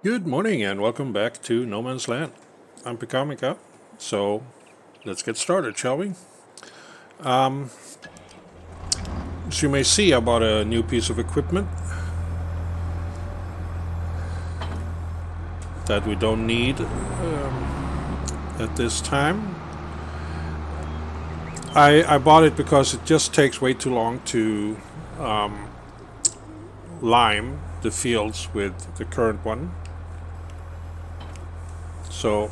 Good morning and welcome back to No Man's Land. I'm Pikamika, so let's get started, shall we? As you may see, I bought a new piece of equipment that we don't need at this time. I bought it because it just takes way too long to lime the fields with the current one. So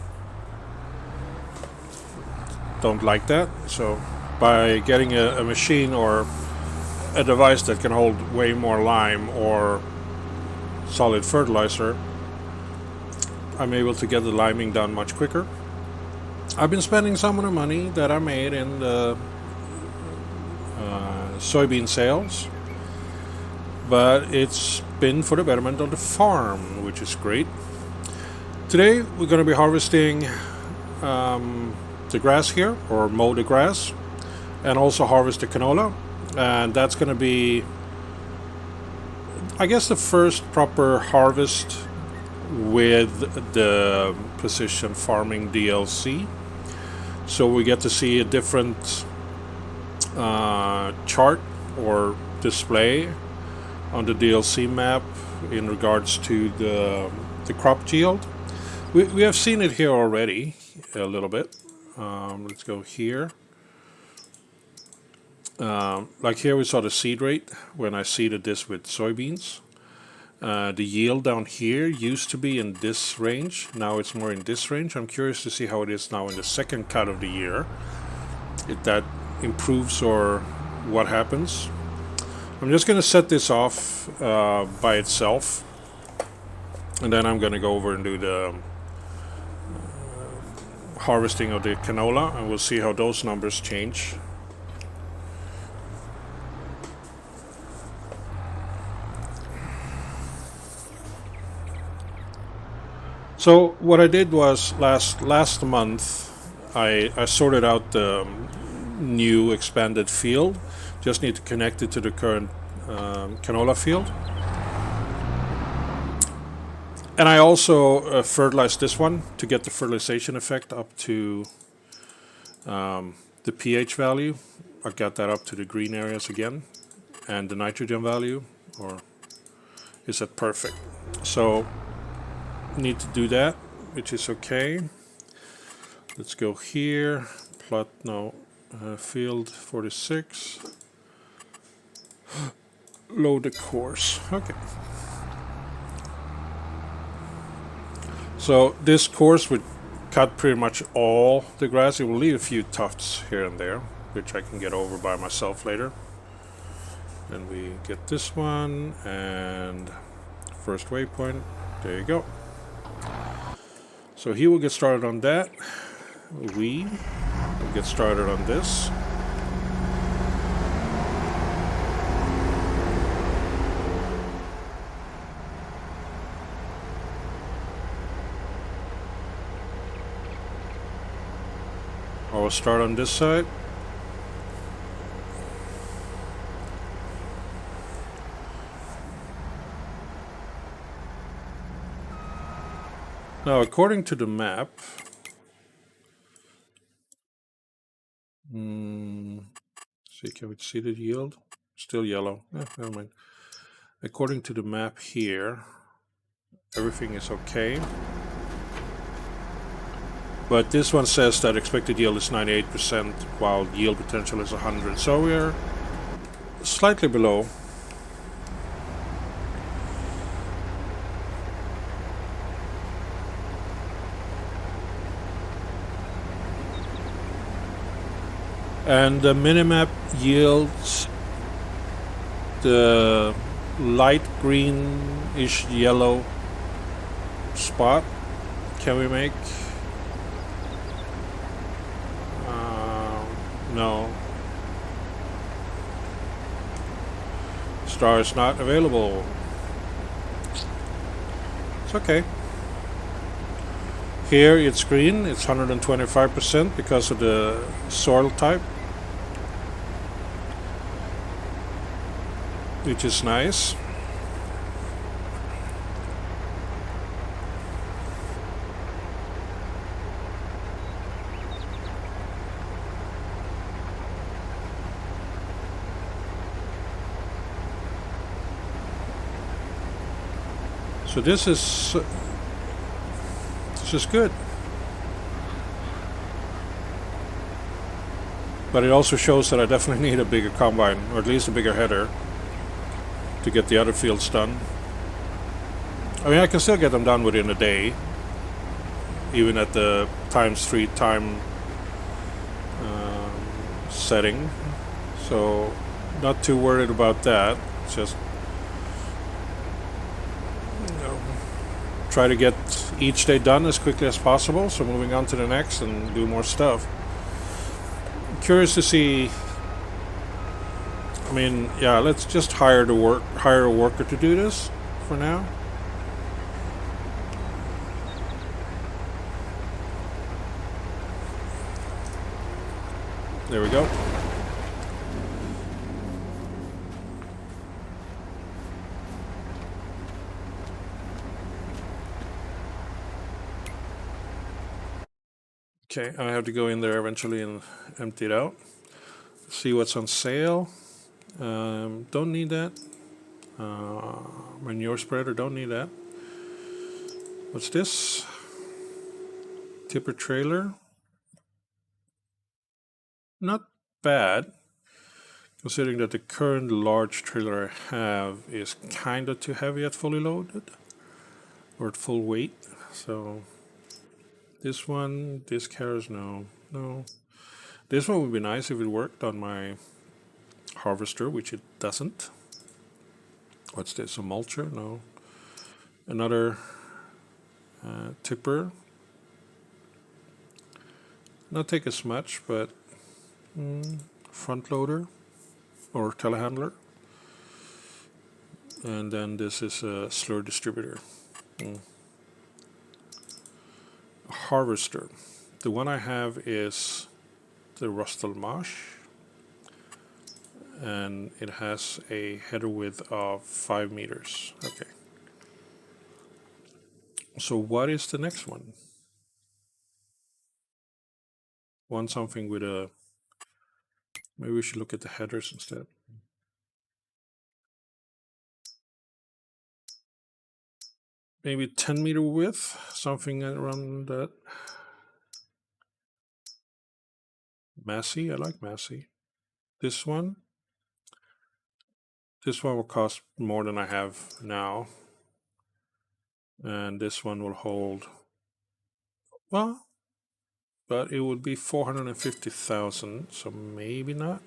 don't like that. So by getting a machine or a device that can hold way more lime or solid fertilizer, I'm able to get the liming done much quicker. I've been spending some of the money that I made in the soybean sales, but it's been for the betterment of the farm, which is great. Today we're going to be harvesting the grass here, or mow the grass, and also harvest the canola. And that's going to be, I guess, the first proper harvest with the precision farming DLC. So we get to see a different chart or display on the DLC map in regards to the crop yield. We have seen it here already a little bit. Let's go here. Like here we saw the seed rate when I seeded this with soybeans. The yield down here used to be in this range. Now it's more in this range. I'm curious to see how it is now in the second cut of the year. If that improves or what happens. I'm just going to set this off by itself. And then I'm going to go over and do the harvesting of the canola. And we'll see how those numbers change. So what I did was last month I sorted out the new expanded field. Just need to connect it to the current canola field. And I also fertilized this one to get the fertilization effect up to the pH value. I got that up to the green areas again. And the nitrogen value is at perfect. So need to do that, which is okay. Let's go here, plot no field 46, load the course. Okay, so this course would cut pretty much all the grass. It will leave a few tufts here and there, which I can get over by myself later. And we get this one and first waypoint. There you go. So he will get started on that. We will get started on this. I will start on this side. Now, according to the map, see, can we see the yield? Still yellow. Never mind. According to the map here, everything is okay. But this one says that expected yield is 98%, while yield potential is 100. So we're slightly below. And the minimap yields the light greenish yellow spot. Can we make? No. Star is not available. It's okay. Here it's green, it's 125% because of the soil type, which is nice. So this is good. But it also shows that I definitely need a bigger combine, or at least a bigger header, to get the other fields done. I mean, I can still get them done within a day, even at the ×3 time setting. So, not too worried about that. Just try to get each day done as quickly as possible. So moving on to the next and do more stuff. I'm curious to see. I mean, yeah, let's just hire a worker to do this for now. There we go. Okay, I have to go in there eventually and empty it out. See what's on sale. Don't need that. Manure spreader, don't need that. What's this? Tipper trailer. Not bad, considering that the current large trailer I have is kind of too heavy at fully loaded, or at full weight. So this one, this carries no. This one would be nice if it worked on my harvester, which it doesn't. What's this, a mulcher? No. Another tipper. Not take as much, but front loader or telehandler. And then this is a slur distributor. Harvester. The one I have is the Rustelmash, and it has a header width of 5 meters. Okay. So what is the next one? Want something with a... Maybe we should look at the headers instead. Maybe 10-meter width, something around that. Massey, I like Massey. This one will cost more than I have now. And this one will hold, well, but it would be 450,000, so maybe not.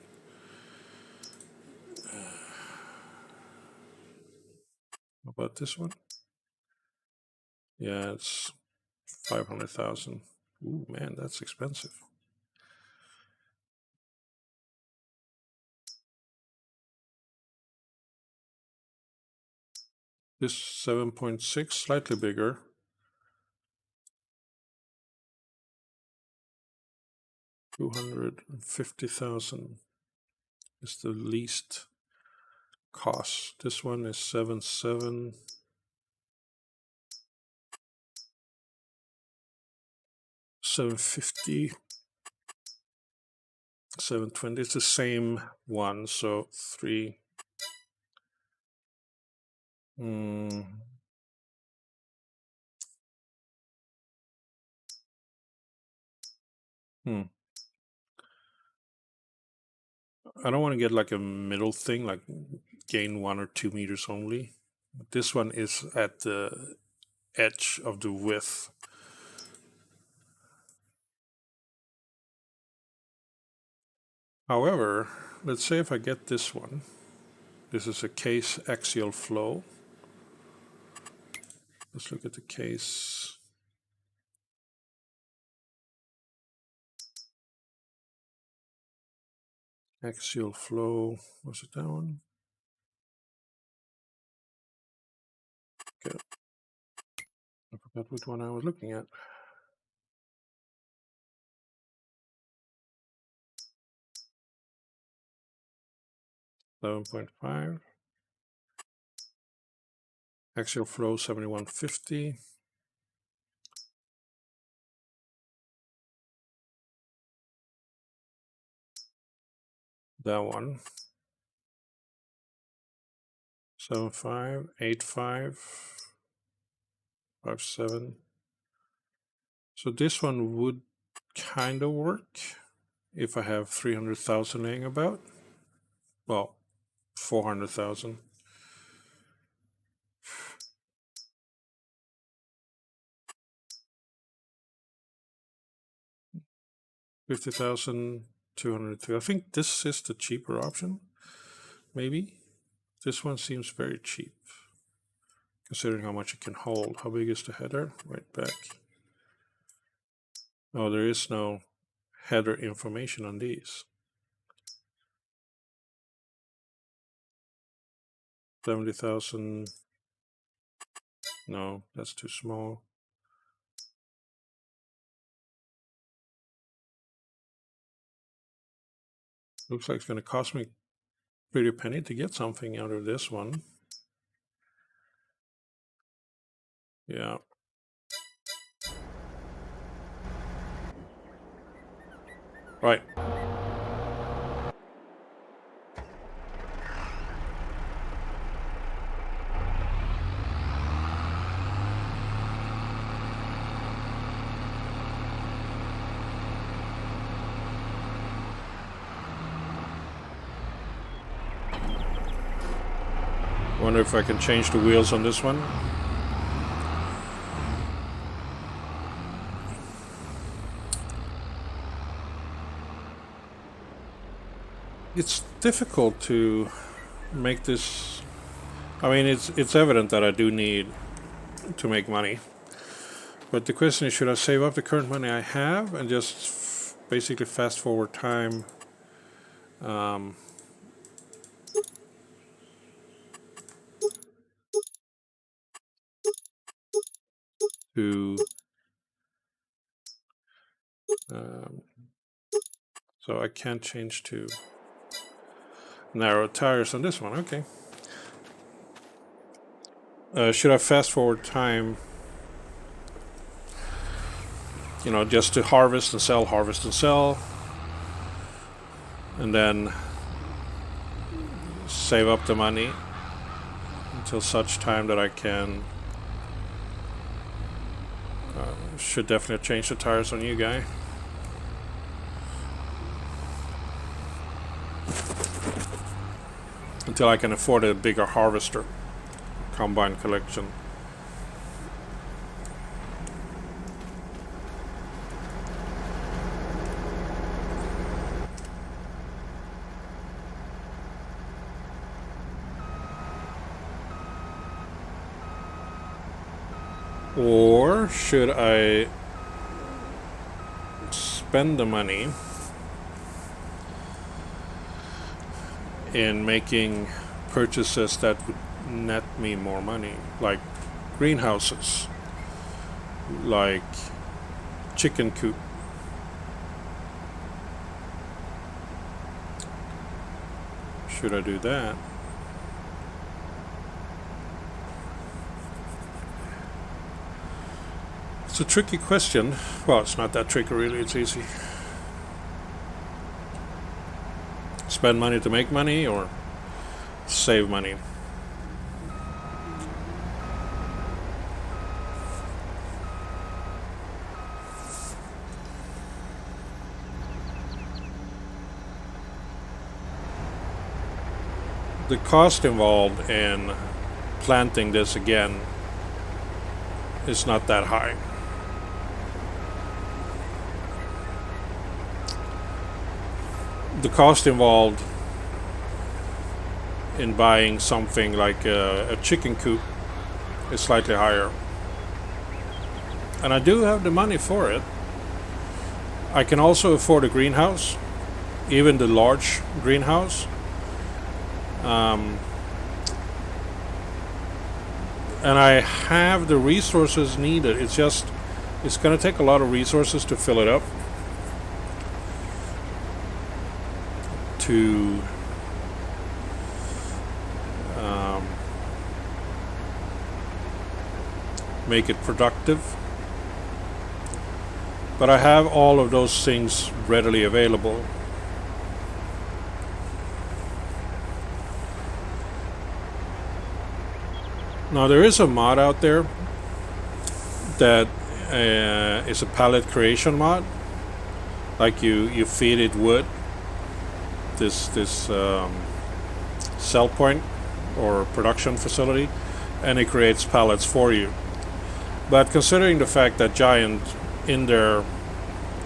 How about this one? Yeah, it's 500,000. Ooh, man, that's expensive. This 7.6, slightly bigger. $250,000 is the least cost. This one is 7.7. 750. 720. It's the same one, so 3. I don't want to get like a middle thing, like gain 1 or 2 meters only. This one is at the edge of the width. However, let's say if I get this one. This is a case axial flow. Let's look at the case. Axial flow, was it that one? Okay. I forgot which one I was looking at. $11.5. Axial flow 7150. That one. 7585. 5.7. So this one would kind of work if I have 300,000 laying about. Well, 400,000. 50,000, 202. I think this is the cheaper option. Maybe. This one seems very cheap, considering how much it can hold. How big is the header? Right back. Oh, there is no header information on these. 70,000. No, that's too small. Looks like it's going to cost me pretty penny to get something out of this one. Yeah. Right. Wonder if I can change the wheels on this one. It's difficult to make this. I mean, it's evident that I do need to make money. But the question is, should I save up the current money I have and just basically fast forward time to so I can't change to narrow tires on this one. Okay. Should I fast forward time, you know, just to harvest and sell, and then save up the money until such time that I can. Should definitely change the tires on you guy. Until I can afford a bigger harvester, combine collection. Or should I spend the money in making purchases that would net me more money, like greenhouses, like chicken coop? Should I do that? It's a tricky question. Well, it's not that tricky really, it's easy. Spend money to make money or save money? The cost involved in planting this again is not that high. The cost involved in buying something like a chicken coop is slightly higher. And I do have the money for it. I can also afford a greenhouse, even the large greenhouse. And I have the resources needed. It's going to take a lot of resources to fill it up. To make it productive. But I have all of those things readily available. Now there is a mod out there that is a pallet creation mod. Like you feed it wood, this cell point or production facility, and it creates pallets for you. But considering the fact that Giant, in their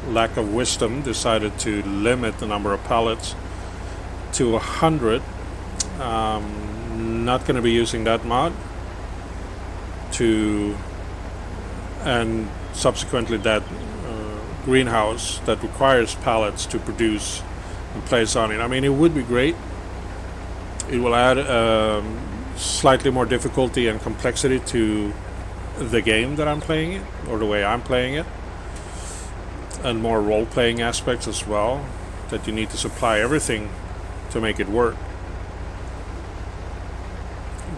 lack of wisdom, decided to limit the number of pallets to 100, not going to be using that mod to, and subsequently that greenhouse that requires pallets to produce and place on it. I mean, it would be great. It will add slightly more difficulty and complexity to the game that I'm playing it, or the way I'm playing it, and more role-playing aspects as well, that you need to supply everything to make it work.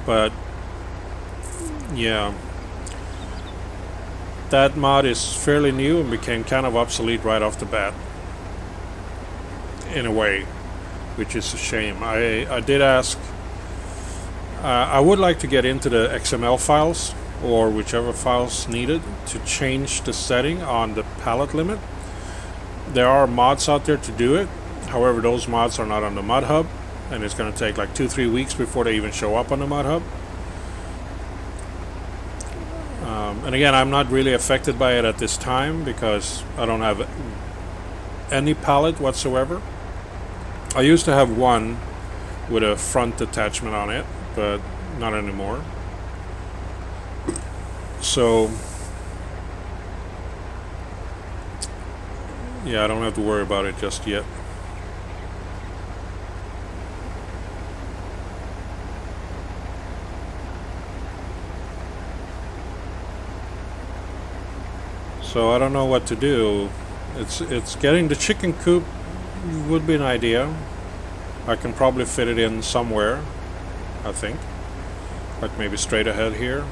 But yeah, that mod is fairly new and became kind of obsolete right off the bat, in a way, which is a shame. I did ask, I would like to get into the XML files, or whichever files needed, to change the setting on the pallet limit. There are mods out there to do it. However, those mods are not on the mod hub, and it's going to take like 2-3 weeks before they even show up on the mod hub. And again, I'm not really affected by it at this time because I don't have any pallet whatsoever. I used to have one with a front attachment on it, but not anymore. So yeah, I don't have to worry about it just yet. So I don't know what to do. It's getting the chicken coop would be an idea. I can probably fit it in somewhere, I think. Like maybe straight ahead here.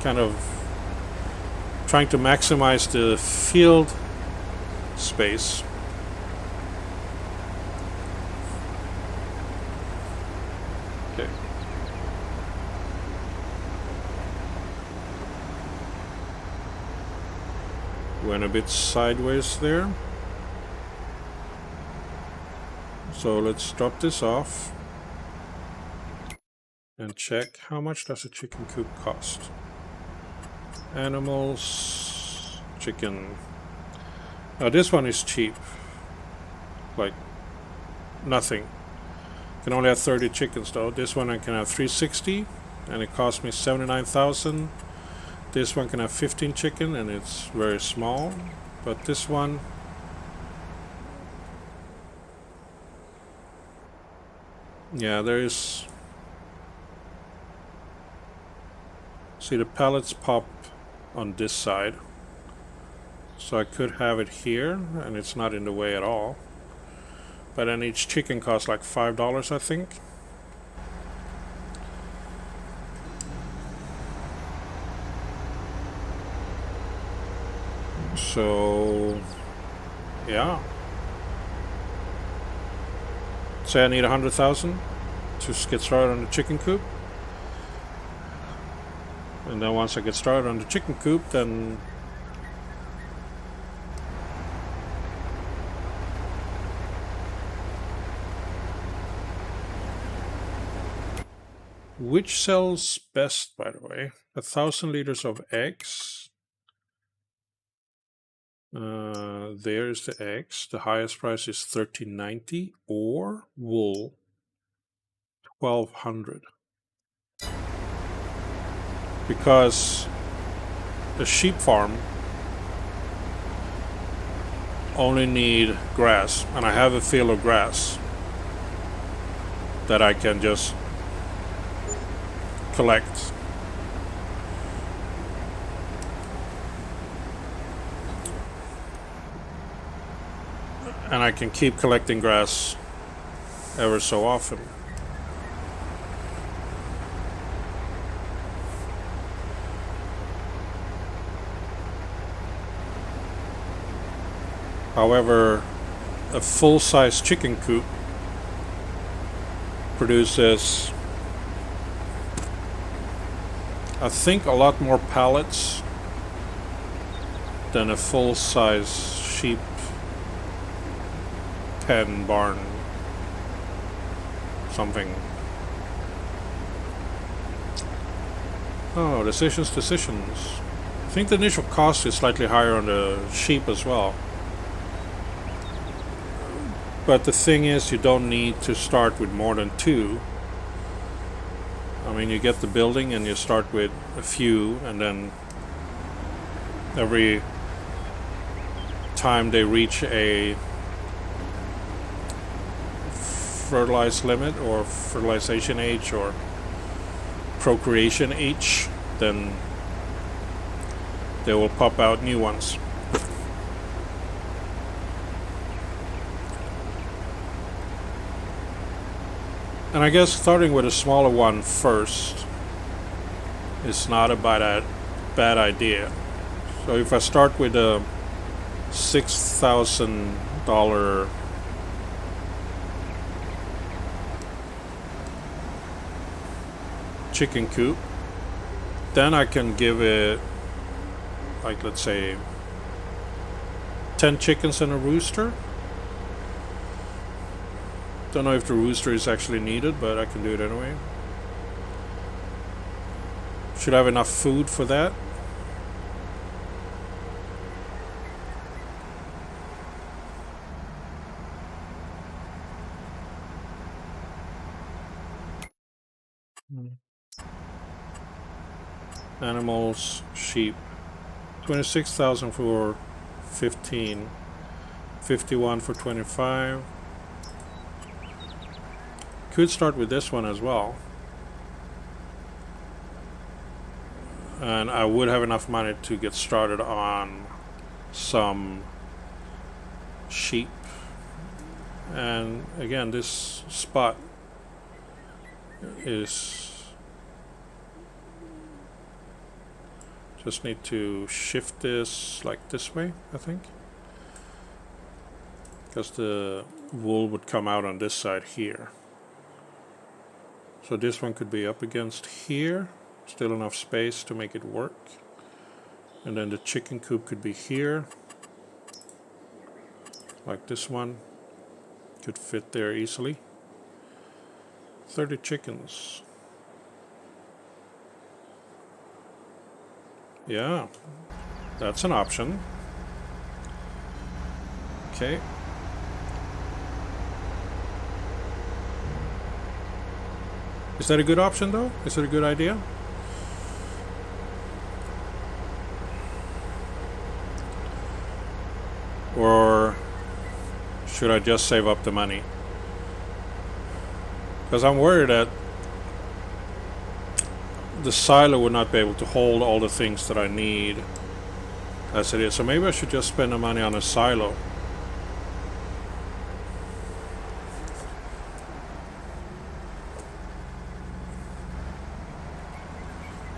Kind of trying to maximize the field space. Okay. Went a bit sideways there. So let's drop this off and check how much does a chicken coop cost. Animals, chicken. Now this one is cheap, like nothing. Can only have 30 chickens though. This one I can have 360 and it cost me 79,000. This one can have 15 chicken and it's very small, but this one, yeah, there is. See, the pallets pop on this side, so I could have it here and it's not in the way at all, but then each chicken costs like $5, I think. So yeah, say I need 100,000 to get started on the chicken coop. And then once I get started on the chicken coop, then which sells best, by the way? 1,000 liters of eggs. There's the eggs. The highest price is $13.90, or wool, $1,200. Because a sheep farm only need grass, and I have a field of grass that I can just collect. And I can keep collecting grass ever so often. However, a full-size chicken coop produces, I think, a lot more pallets than a full-size sheep pen barn something. Oh, decisions. I think the initial cost is slightly higher on the sheep as well. But the thing is, you don't need to start with more than 2. I mean, you get the building and you start with a few, and then every time they reach a fertilize limit or fertilization age or procreation age, then they will pop out new ones. And I guess starting with a smaller one first is not a bad idea. So if I start with a $6,000 chicken coop, then I can give it, like, let's say 10 chickens and a rooster. Don't know if the rooster is actually needed, but I can do it anyway. Should have enough food for that. Animals, sheep. 26,000 for 15. 51 for 25. Could start with this one as well. And I would have enough money to get started on some sheep. And again, this spot is... Just need to shift this like this way, I think. Because the wool would come out on this side here. So this one could be up against here. Still enough space to make it work. And then the chicken coop could be here. Like this one. Could fit there easily. 30 chickens. Yeah, that's an option. Okay. Is that a good option though? Is it a good idea? Or should I just save up the money? Because I'm worried that the silo would not be able to hold all the things that I need as it is. So maybe I should just spend the money on a silo.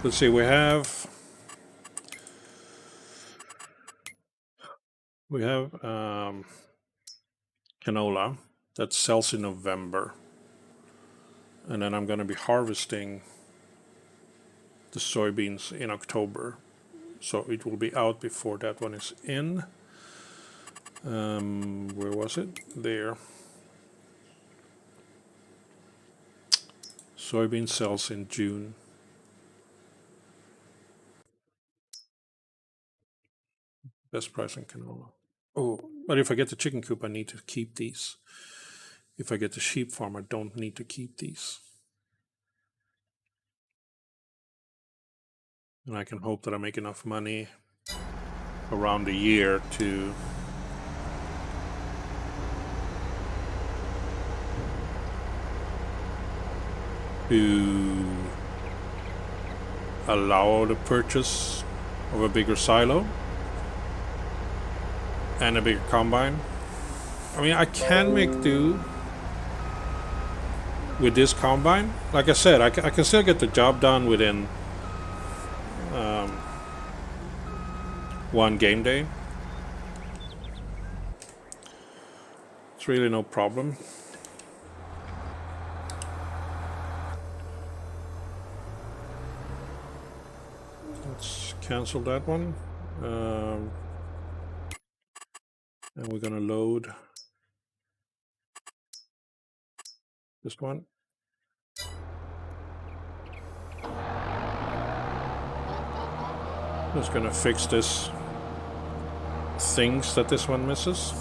Let's see, we have canola that sells in November. And then I'm going to be harvesting the soybeans in October, so it will be out before that one is in. Where was it? There. Soybean sells in June. Best price on canola. Oh, but if I get the chicken coop, I need to keep these. If I get the sheep farm, I don't need to keep these. And I can hope that I make enough money around a year to allow the purchase of a bigger silo and a bigger combine. I mean, I can make do with this combine. Like I said, I can still get the job done within one game day. It's really no problem. Let's cancel that one. And we're going to load this one. Just going to fix this things that this one misses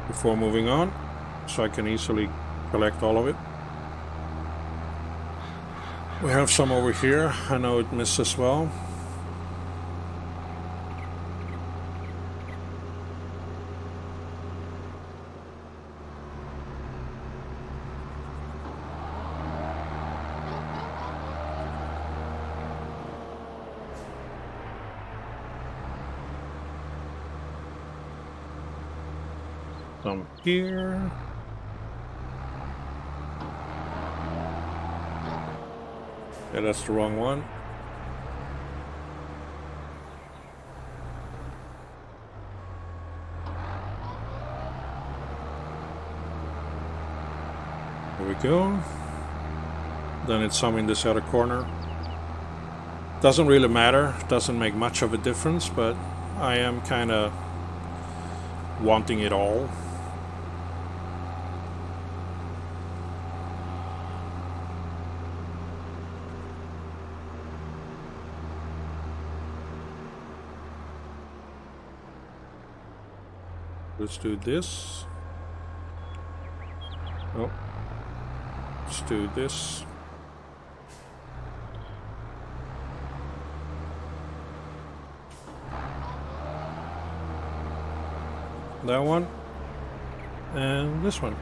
before moving on, so I can easily collect all of it. We have some over here. I know it missed as well. Some here. Yeah, that's the wrong one. There we go. Then it's some in this other corner. Doesn't really matter. Doesn't make much of a difference, but I am kind of wanting it all. Let's do this. Oh, let's do this. That one. And this one.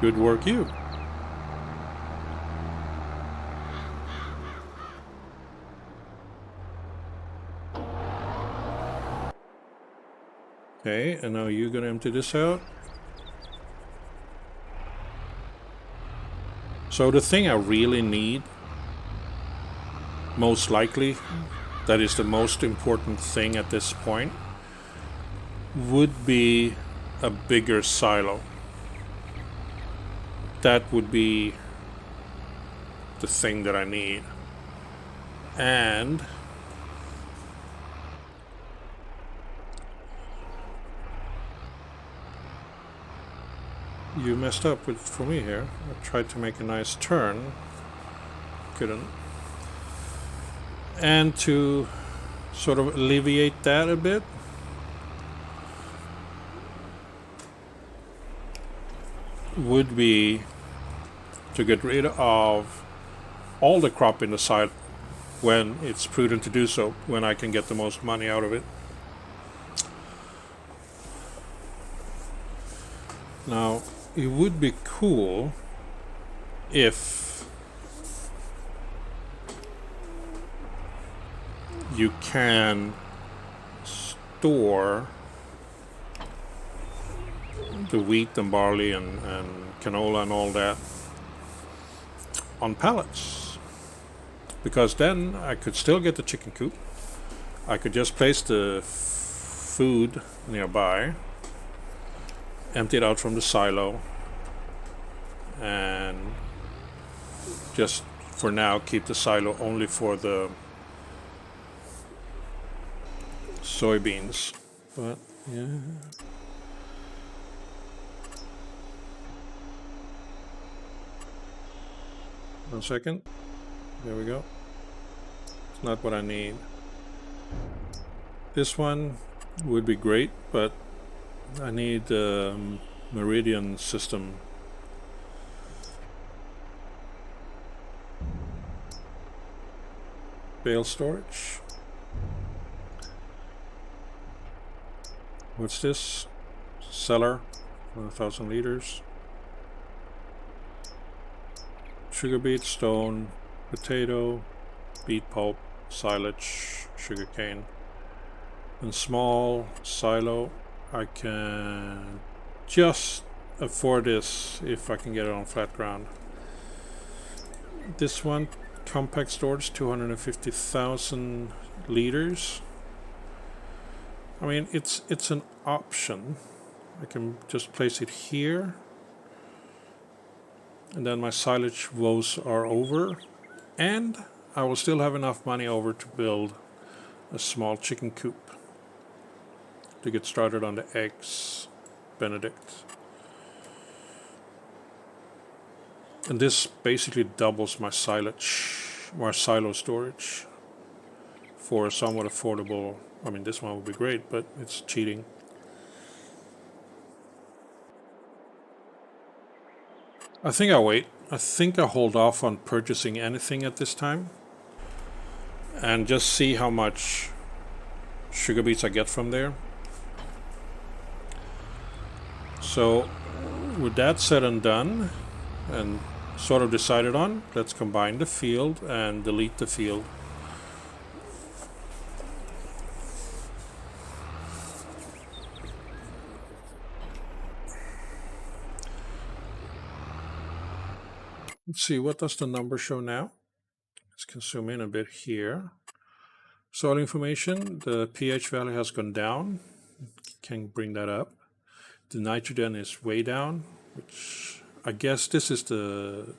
Good work, you. Okay, and now you're gonna empty this out. So the thing I really need, most likely, that is the most important thing at this point, would be a bigger silo. That would be the thing that I need. And you messed up with for me here. I tried to make a nice turn. Couldn't. And to sort of alleviate that a bit, would be to get rid of all the crop in the side when it's prudent to do so, when I can get the most money out of it. Now, it would be cool if you can store the wheat and barley and canola and all that on pallets, because then I could still get the chicken coop. I could just place the food nearby, empty it out from the silo, and just for now keep the silo only for the soybeans. But yeah, 1 second. There we go. It's not what I need. This one would be great, but I need Meridian system. Bale storage. What's this? Cellar, 1,000 liters. Sugar beet, stone, potato, beet pulp, silage, sugar cane. And small silo, I can just afford this if I can get it on flat ground. This one, compact storage, 250,000 liters. I mean, it's an option, I can just place it here. And then my silage woes are over. And I will still have enough money over to build a small chicken coop to get started on the eggs Benedict. And this basically doubles my silo storage for a somewhat affordable. I mean, this one would be great, but it's cheating. I think I'll wait. I think I'll hold off on purchasing anything at this time and just see how much sugar beets I get from there. So with that said and done and sort of decided on, let's combine the field and delete the field. Let's see, what does the number show now? Let's can zoom in a bit here. Soil information, the pH value has gone down. Can bring that up. The nitrogen is way down, which I guess this is the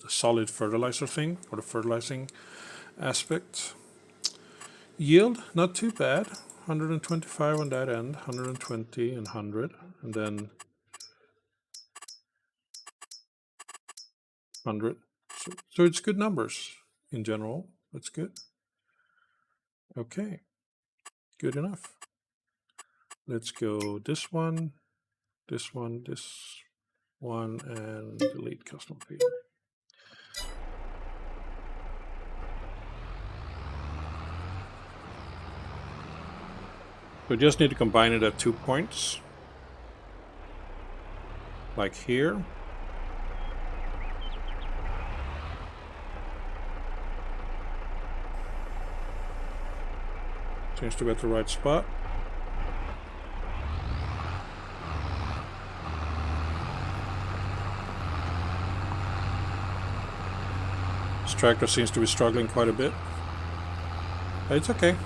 solid fertilizer thing, or the fertilizing aspect. Yield, not too bad. 125 on that end, 120 and 100, and then 100. So it's good numbers in general. That's good. Okay, good enough. Let's go this one, this one, this one, and delete custom field. We just need to combine it at 2 points, like here. Seems to be at the right spot. This tractor seems to be struggling quite a bit. But it's okay.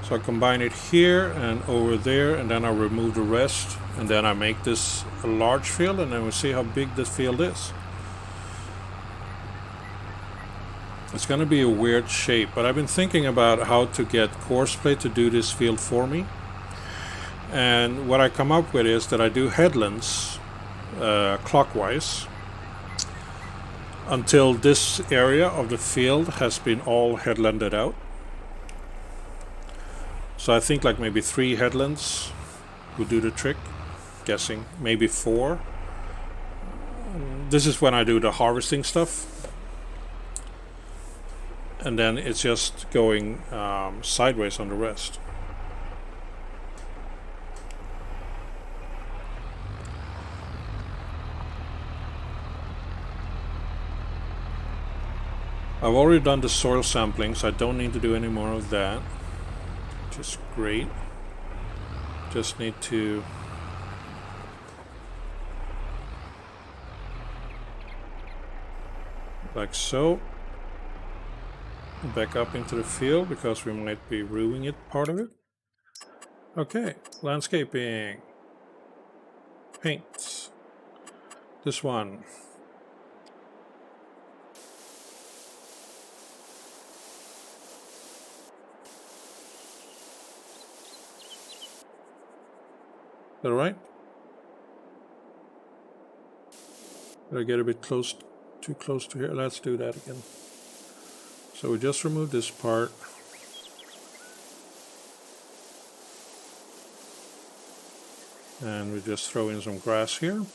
So I combine it here and over there, and then I remove the rest, and then I make this a large field, and then we'll see how big this field is. It's going to be a weird shape, but I've been thinking about how to get Courseplay to do this field for me. And what I come up with is that I do headlands clockwise until this area of the field has been all headlanded out. So I think like maybe 3 headlands would do the trick. Guessing maybe 4. This is when I do the harvesting stuff. And then it's just going sideways on the rest. I've already done the soil sampling, so I don't need to do any more of that, which is great. Just need to like so. Back up into the field because we might be ruining it, part of it. Okay, landscaping. Paint. This one. Is that right? Did I get a bit close, too close to here? Let's do that again. So we just remove this part. And we just throw in some grass here.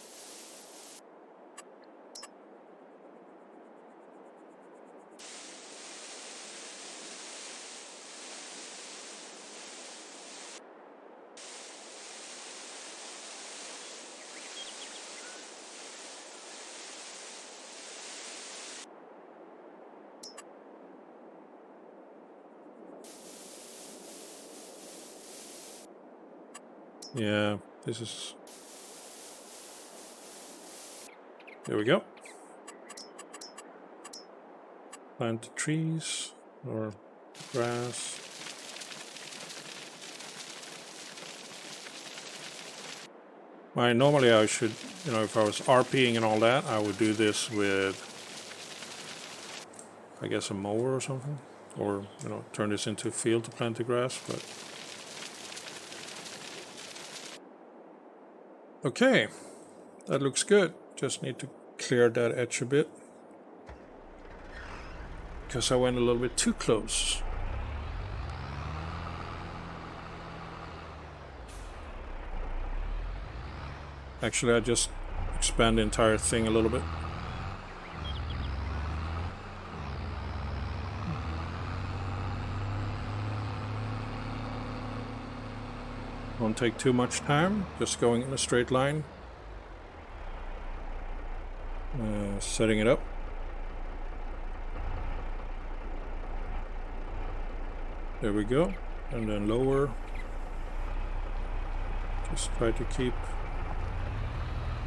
Yeah, this is... There we go. Plant the trees or grass. Normally I should, if I was RPing and all that, I would do this with, I guess, a mower or something, or turn this into a field to plant the grass. But okay, that looks good. Just need to clear that edge a bit because I went a little bit too close. Actually, I just expand the entire thing a little bit. Won't take too much time, just going in a straight line. Setting it up. There we go. And then lower. Just try to keep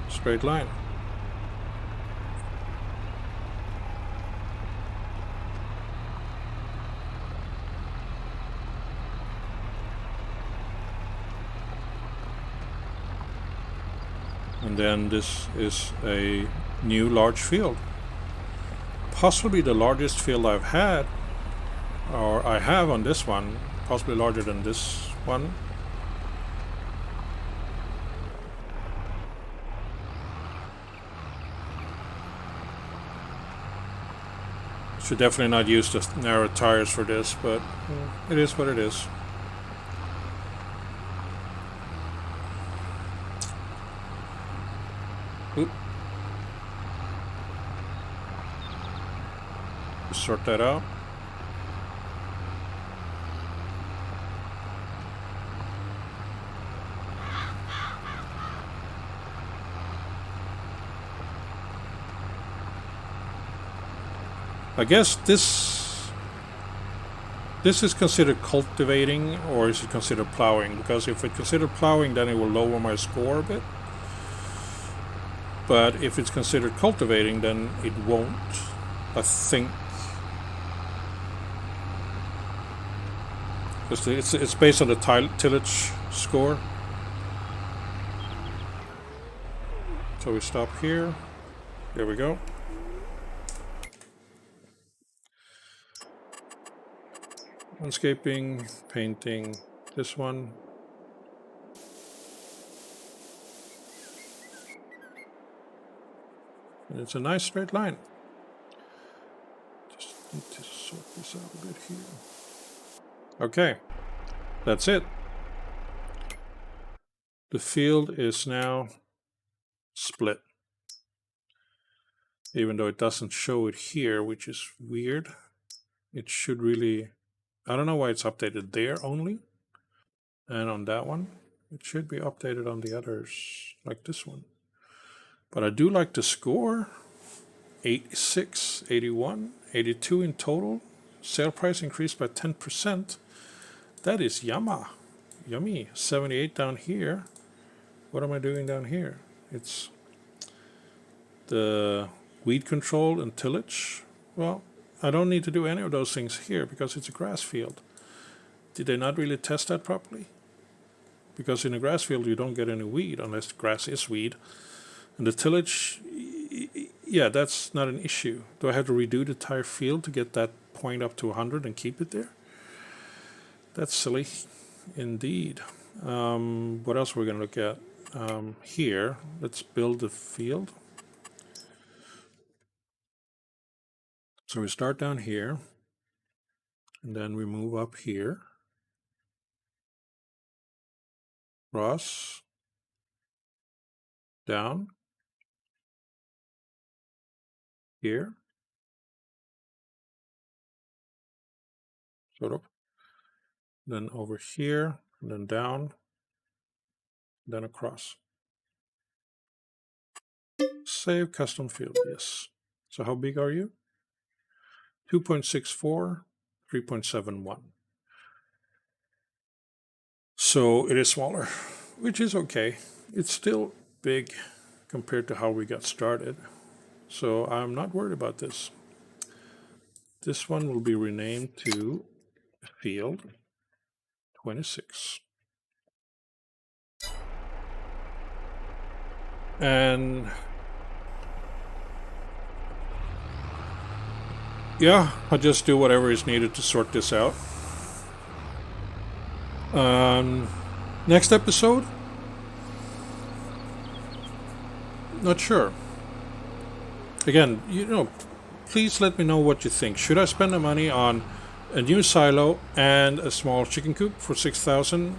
straight line. And then this is a new large field. Possibly the largest field I've had, or I have on this one, possibly larger than this one. Should definitely not use the narrow tires for this, but it is what it is. Oop. Sort that out. I guess this is considered cultivating, or is it considered plowing? Because if it's considered plowing, then it will lower my score a bit. But if it's considered cultivating, then it won't, I think. Because it's based on the tillage score. So we stop here. There we go. Landscaping, painting, this one. And it's a nice straight line. Just need to sort this out a bit here. Okay, that's it. The field is now split. Even though it doesn't show it here, which is weird. It should really... I don't know why it's updated there only. And on that one, it should be updated on the others, like this one. But I do like the score. 86, 81, 82 in total. Sale price increased by 10%. That is yummy. 78 down here. What am I doing down here? It's the weed control and tillage. Well, I don't need to do any of those things here because it's a grass field. Did they not really test that properly? Because in a grass field you don't get any weed unless grass is weed. And the tillage, yeah, that's not an issue. Do I have to redo the entire field to get that point up to 100 and keep it there? That's silly indeed. What else we're going to look at? Here, let's build the field. So we start down here, and then we move up here, cross, down, here, sort of, then over here, and then down, then across. Save custom field, yes. So how big are you? 2.64, 3.71. So it is smaller, which is okay. It's still big compared to how we got started. So I'm not worried about this. This one will be renamed to field 26. And yeah, I'll just do whatever is needed to sort this out. Next episode? Not sure. Again, please let me know what you think. Should I spend the money on a new silo and a small chicken coop for 6,000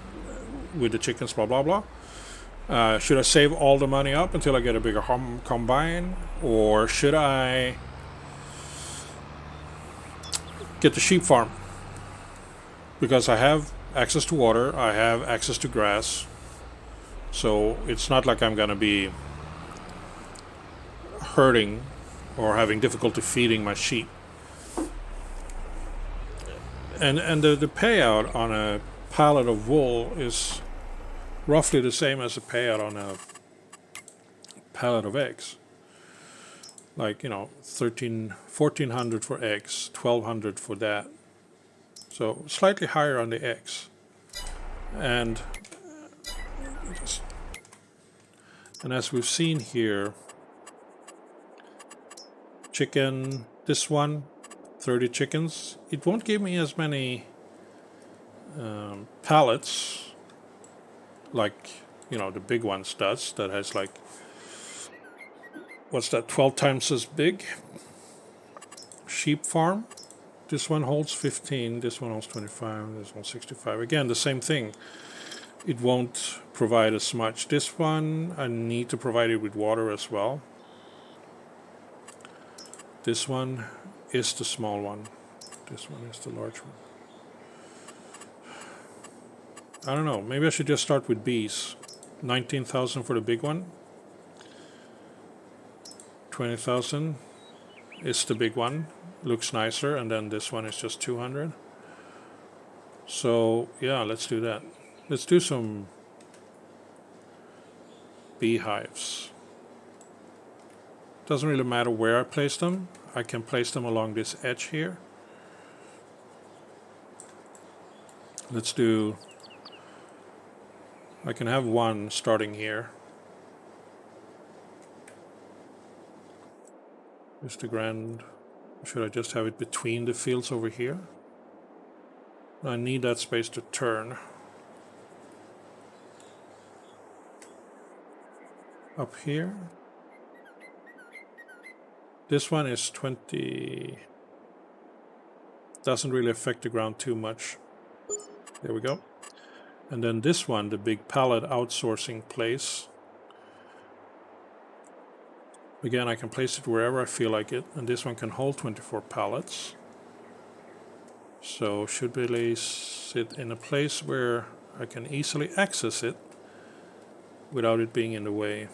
with the chickens, blah blah blah? Should I save all the money up until I get a bigger combine, or should I get the sheep farm? Because I have access to water, I have access to grass, so it's not like I'm gonna be hurting or having difficulty feeding my sheep. And the payout on a pallet of wool is roughly the same as a payout on a pallet of eggs. Like, 1,400 for eggs, 1,200 for that. So slightly higher on the eggs. And as we've seen here, chicken, this one, 30 chickens. It won't give me as many pallets like, the big ones does. That has like, what's that, 12 times as big? Sheep farm. This one holds 15, this one holds 25, this one 65. Again, the same thing. It won't provide as much. This one, I need to provide it with water as well. This one is the small one. This one is the large one. I don't know. Maybe I should just start with bees. 19,000 for the big one. 20,000 is the big one. Looks nicer. And then this one is just 200. So yeah, let's do that. Let's do some beehives. Doesn't really matter where I place them. I can place them along this edge here. Let's do, I can have one starting here. Is the grand, should I just have it between the fields over here? I need that space to turn. Up here. This one is 20, doesn't really affect the ground too much. There we go. And then this one, the big pallet outsourcing place. Again, I can place it wherever I feel like it, and this one can hold 24 pallets. So should be place it in a place where I can easily access it without it being in the way.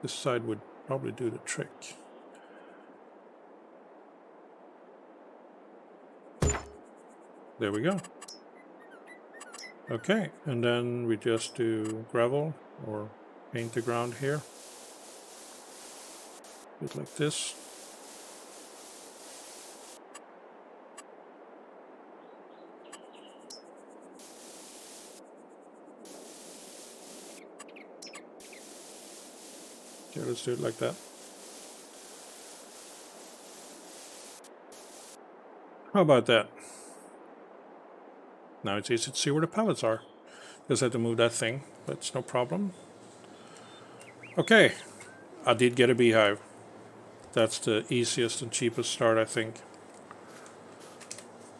This side would probably do the trick. There we go. Okay, and then we just do gravel or paint the ground here. A bit like this. Okay, let's do it like that. How about that? Now it's easy to see where the pallets are. Just have to move that thing, but it's no problem. Okay, I did get a beehive. That's the easiest and cheapest start, I think.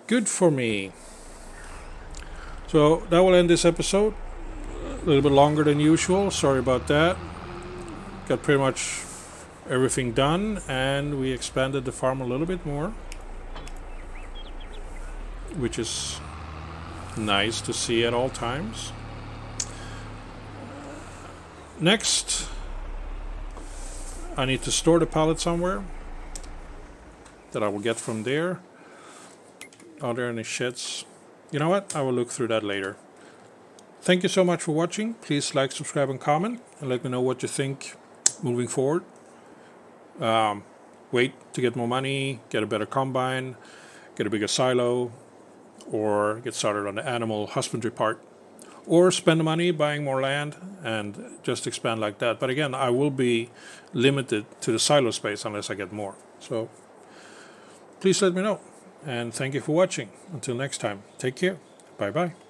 Good for me. So that will end this episode. A little bit longer than usual. Sorry about that. Got pretty much everything done, and we expanded the farm a little bit more, which is nice to see at all times. Next, I need to store the pallet somewhere that I will get from there. Are there any sheds? You know what? I will look through that later. Thank you so much for watching. Please like, subscribe, and comment, and let me know what you think moving forward. Wait to get more money, get a better combine, get a bigger silo, or get started on the animal husbandry part, or spend the money buying more land and just expand like that. But again, I will be limited to the silo space unless I get more. So please let me know. And thank you for watching. Until next time, take care. Bye bye.